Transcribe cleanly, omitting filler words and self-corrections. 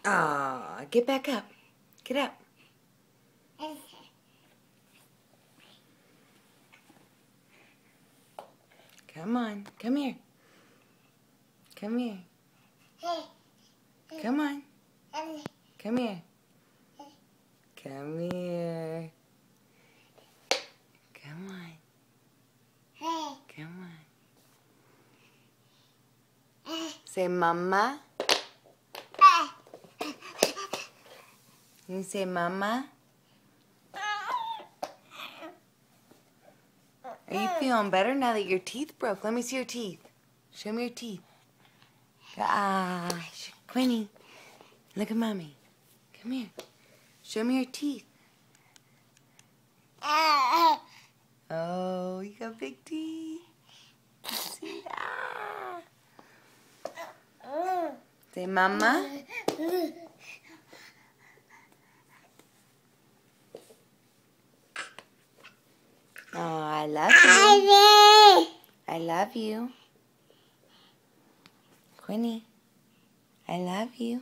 Aw, get back up. Get up. Come on. Come here. Come here. Come on. Come here. Come here. Come on. Come on. Say mama. You say mama. Are you feeling better now that your teeth broke? Let me see your teeth. Show me your teeth. Ah, Quinny. Look at mommy. Come here. Show me your teeth. Oh, you got big teeth. See? Ah. Say mama. Oh, I love you. I love you. Quinny, I love you.